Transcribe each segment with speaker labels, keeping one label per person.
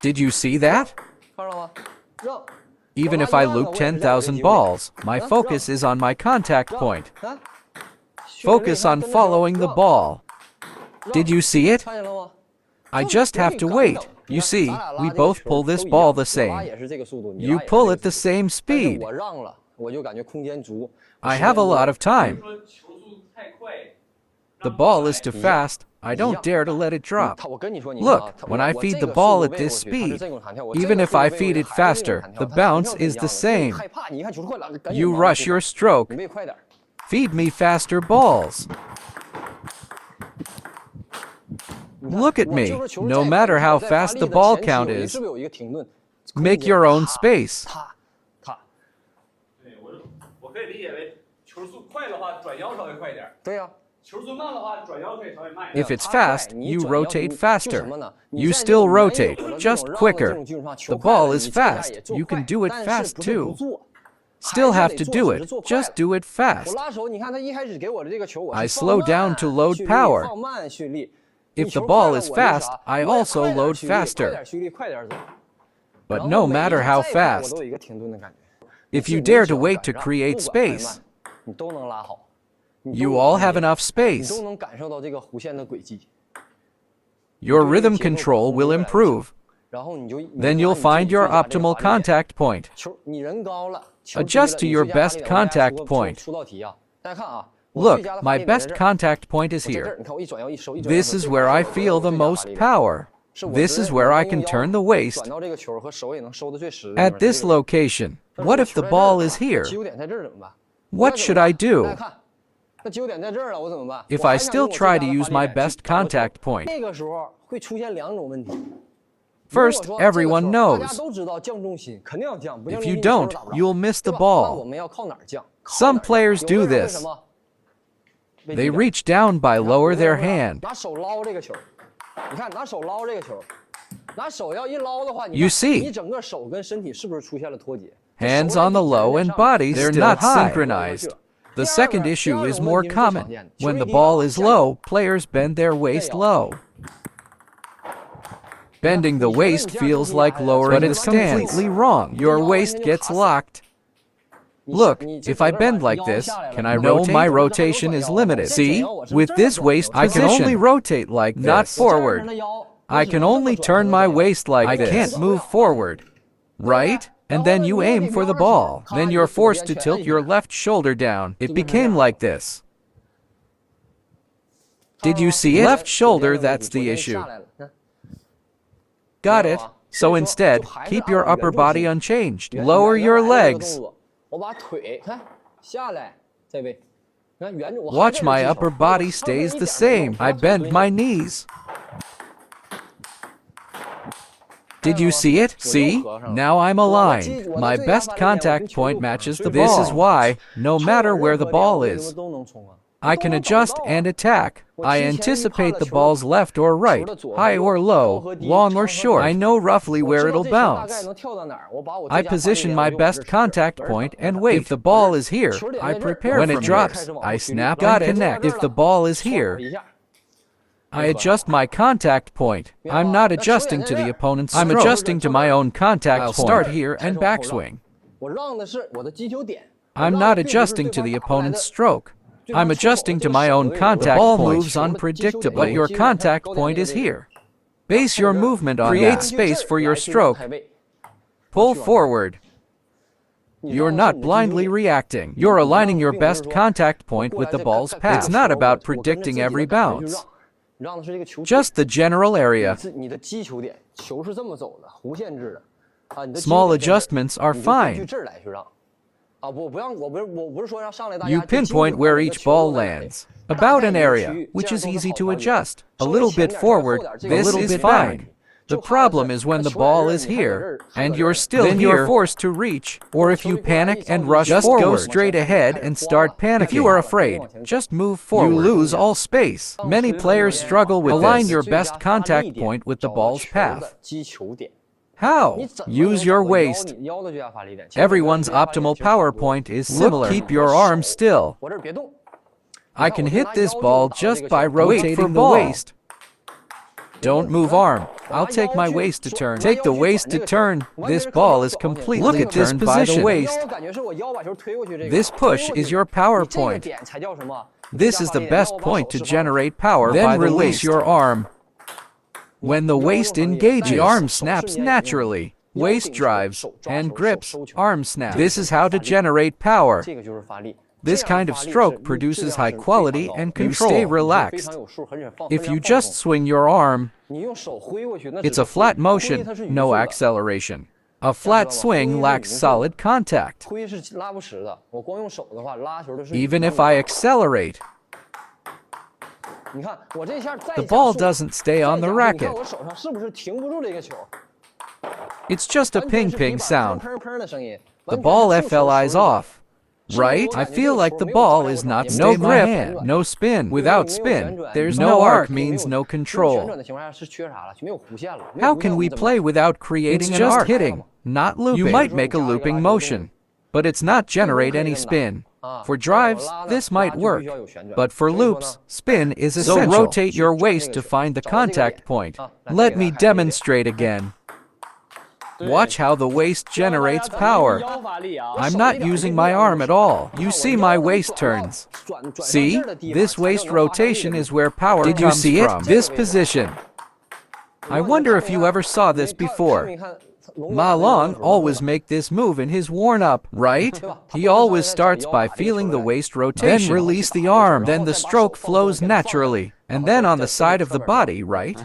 Speaker 1: Did you see that? Even if I loop 10,000 balls, my focus is on my contact point. Focus on following the ball. Did you see it? I just have to wait. You see, we both pull this ball the same. You pull at the same speed. I have a lot of time. The ball is too fast. I don't dare to let it drop. Look, when I feed the ball at this speed, even if I feed it faster, the bounce is the same. You rush your stroke. Feed me faster balls. Look at me. No matter how fast the ball count is, make your own space. If it's fast, you rotate faster. You still rotate, just quicker. The ball is fast. You can do it fast too. Still have to do it. Just do it fast. I slow down to load power. If the ball is fast, I also load faster. But no matter how fast, if you dare to wait to create space, you all have enough space. Your rhythm control will improve. Then you'll find your optimal contact point. Adjust to your best contact point. Look, my best contact point is here. This is where I feel the most power. This is where I can turn the waist. At this location, what if the ball is here? What should I do? If I still try to use my best contact point, first, everyone knows. If you don't, you'll miss the ball. Some players do this. They reach down by lower their hand. You see, hands on the low and body they're not synchronized. The second issue is more common. When the ball is low, players bend their waist low. Bending the waist feels like lowering the stance. But it's completely wrong. Your waist gets locked. Look, if I bend like this, can I rotate? No, my rotation is limited. See? With this waist position, I can only rotate like this. Not forward. I can only turn my waist like this. I can't move forward. Right? And then you aim for the ball. Then you're forced to tilt your left shoulder down. It became like this. Did you see it? Left shoulder, that's the issue. Got it. So instead, keep your upper body unchanged. Lower your legs. Watch, my upper body stays the same. I bend my knees. Did you see it? See? Now I'm aligned. My best contact point matches the ball. This is why, no matter where the ball is, I can adjust and attack. I anticipate the ball's left or right, high or low, long or short. I know roughly where it'll bounce. I position my best contact point and wait. If the ball is here, I prepare. When it drops, I snap and connect. If the ball is here, I adjust my contact point. I'm not adjusting to the opponent's stroke. I'm adjusting to my own contact point. I'll start here and backswing. I'm not adjusting to the opponent's stroke. I'm adjusting to my own contact point. The ball moves unpredictably, but your contact point is here. Base your movement on that. Create space for your stroke. Pull forward. You're not blindly reacting. You're aligning your best contact point with the ball's path. It's not about predicting every bounce. Just the general area. Small adjustments are fine. You pinpoint where each ball lands. About an area, which is easy to adjust. A little bit forward, this is fine. The problem is when the ball is here, and you're still here, then you're forced to reach, or if you panic and rush forward, go straight ahead and start panicking. If you are afraid, just move forward. You lose all space. Many players struggle with this. Align your best contact point with the ball's path. How? Use your waist. Everyone's optimal power point is similar. Keep your arm still. I can hit this ball just by rotating the waist. Don't move arm. I'll take my waist to turn. Take the waist to turn. This ball is completely turned by the waist. This push is your power point. This is the best point to generate power by the waist. Then release your arm. When the waist engages, the arm snaps naturally. Waist drives, hand grips, arm snaps. This is how to generate power. This kind of stroke produces high quality and control. You stay relaxed. If you just swing your arm, it's a flat motion, no acceleration. A flat swing lacks solid contact. Even if I accelerate, the ball doesn't stay on the racket. It's just a ping-ping sound. The ball flies off, right? I feel like the ball is not stable. No grip, no spin. Without spin, there's no arc means no control. How can we play without creating an arc? It's just hitting, not looping. You might make a looping motion, but it's not generate any spin. For drives, this might work, but for loops, spin is essential. So rotate your waist to find the contact point. Let me demonstrate again. Watch how the waist generates power. I'm not using my arm at all. You see my waist turns. See? This waist rotation is where power comes from. Did you see it? This position. I wonder if you ever saw this before. Ma Long always make this move in his warm-up, right? He always starts by feeling the waist rotation, then release the arm, then the stroke flows naturally, and then on the side of the body, right?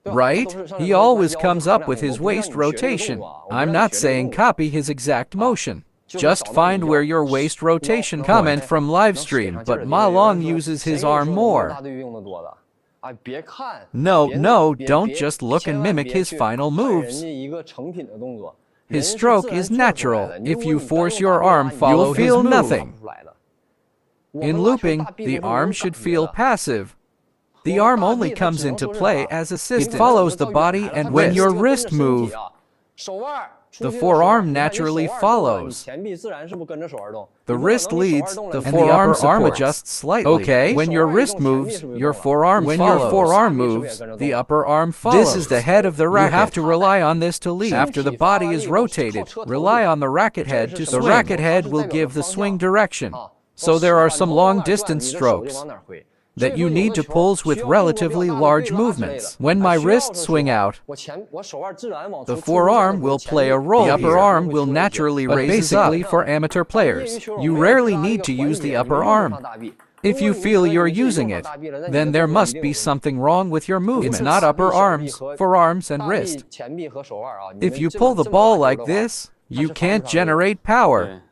Speaker 1: Right? He always comes up with his waist rotation. I'm not saying copy his exact motion. Just find where your waist rotation comment from live stream, but Ma Long uses his arm more. No, don't just look and mimic his final moves. His stroke is natural. If you force your arm follow his move, you'll feel nothing. In looping, the arm should feel passive. The arm only comes into play as assistance. It follows the body and when your wrist move, the forearm naturally follows. The wrist leads, the forearm adjusts slightly. Okay, when your wrist moves, your forearm follows. When your forearm moves, the upper arm follows. This is the head of the racket. You have to rely on this to lead. After the body is rotated, rely on the racket head to swing. The racket head will give the swing direction. So there are some long-distance strokes that you need to pulls with relatively large movements. When my wrists swing out, the forearm will play a role. The upper arm will naturally raise up. Basically, for amateur players, you rarely need to use the upper arm. If you feel you're using it, then there must be something wrong with your movements. It's not upper arms, forearms, and wrist. If you pull the ball like this, you can't generate power.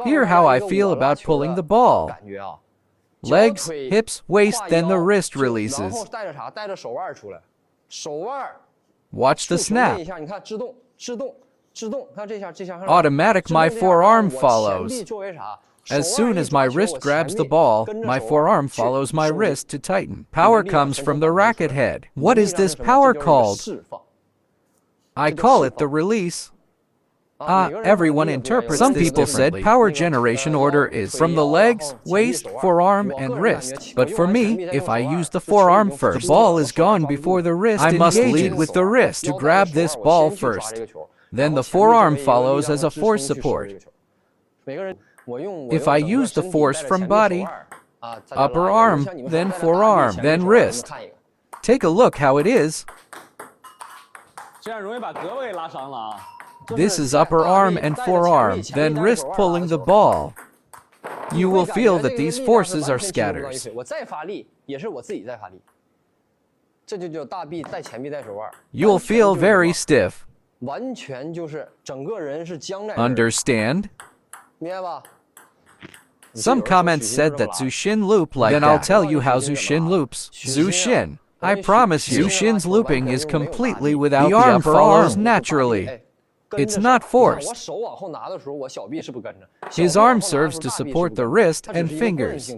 Speaker 1: Hear how I feel about pulling the ball. Legs, hips, waist, then the wrist releases. Watch the snap. Automatic, my forearm follows. As soon as my wrist grabs the ball, my forearm follows my wrist to tighten. Power comes from the racket head. What is this power called? I call it the release. Everyone interprets Some people said power generation order is from the legs, waist, forearm, and wrist. But for me, if I use the forearm first, the ball is gone before the wrist engages. I must lead with the wrist to grab this ball first. Then the forearm follows as a force support. If I use the force from body, upper arm, then forearm, then wrist. Take a look how it is. This is upper arm and forearm, then wrist pulling the ball. You will feel that these forces are scatters. You'll feel very stiff. Understand? Some comments said that Zushin loop like that. Then I'll tell you how Zushin loops. Zushin. I promise you, Zushin's looping is completely without the arm follows naturally. It's not forced. His arm serves to support the wrist and fingers.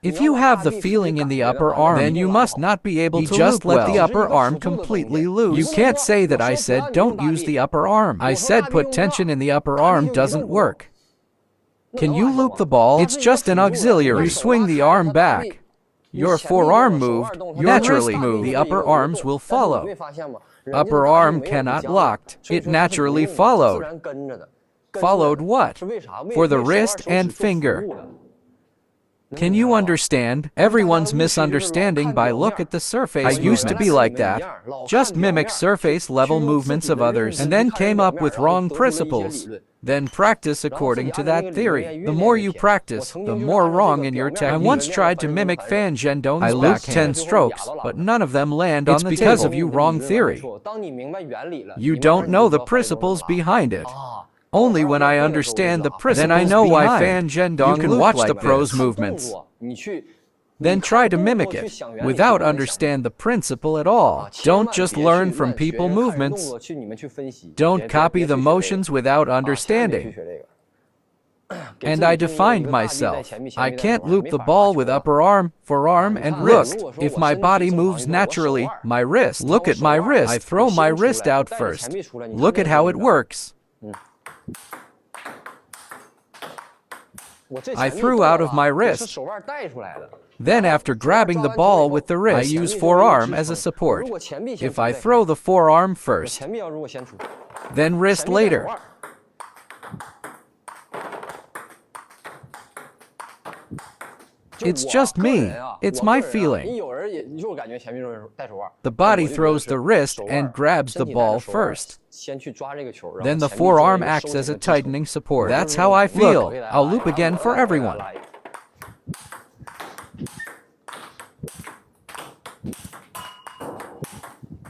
Speaker 1: If you have the feeling in the upper arm, then you must not be able to just let the upper arm completely loose. You can't say that I said don't use the upper arm. I said put tension in the upper arm doesn't work. Can you loop the ball? It's just an auxiliary. You swing the arm back. Your forearm moved, naturally moved. The upper arms will follow. Upper arm cannot blocked. It naturally followed. Followed what? For the wrist and finger. Can you understand? Everyone's misunderstanding by look at the surface. I used to be like that. Just mimic surface level movements of others and then came up with wrong principles. Then practice according to that theory. The more you practice, the more wrong in your technique. I once tried to mimic Fang Yinchi's backhand. 10 strokes, but none of them land on the table. It's because of you wrong theory. You don't know the principles behind it. Only when I understand the principles then I know why Fang Yinchi. You can watch the pros' movements. Then try to mimic it, without understand the principle at all. Don't just learn from people movements. Don't copy the motions without understanding. And I defined myself. I can't loop the ball with upper arm, forearm, and wrist. If my body moves naturally, my wrist. Look at my wrist. I throw my wrist out first. Look at how it works. I threw out of my wrist. Then after grabbing the ball with the wrist, I use forearm as a support. If I throw the forearm first, then wrist later. It's just me. It's my feeling. The body throws the wrist and grabs the ball first. Then the forearm acts as a tightening support. That's how I feel. Look, I'll loop again for everyone.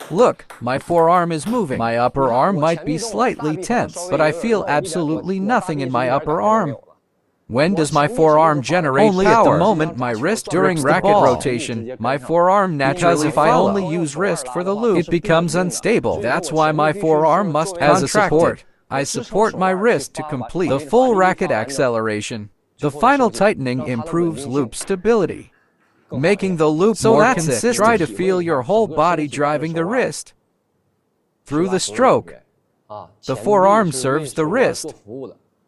Speaker 1: Look, my forearm is moving. My upper arm might be slightly tense, but I feel absolutely nothing in my upper arm. When does my forearm generate only power? At the moment my wrist during racket rotation, my forearm naturally because if I only use wrist for the loop, it becomes unstable. That's why my forearm must as a support. I support my wrist to complete the full racket acceleration. The final tightening improves loop stability, making the loop more consistent. Try to feel your whole body driving the wrist through the stroke. The forearm serves the wrist.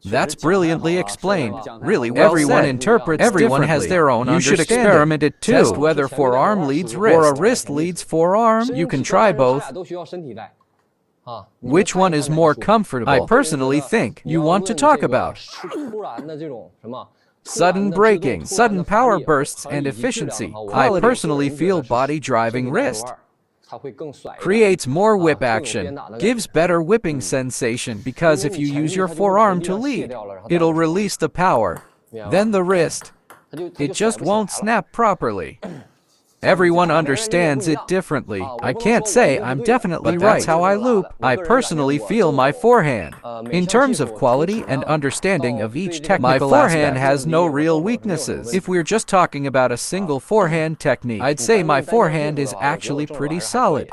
Speaker 1: That's brilliantly explained. Really well everyone said. Interprets everyone has their own understanding. You should experiment it too. Test whether forearm leads wrist or a wrist leads forearm. You can try both. Which one is more comfortable? I personally think you want to talk about sudden braking, sudden power bursts, and efficiency. I personally feel body driving wrist creates more whip action, gives better whipping sensation because if you use your forearm to lead, it'll release the power. Then the wrist, it just won't snap properly. Everyone understands it differently. I can't say I'm definitely right. That's how I loop. I personally feel my forehand. In terms of quality and understanding of each technical my forehand has no real weaknesses. If we're just talking about a single forehand technique, I'd say my forehand is actually pretty solid.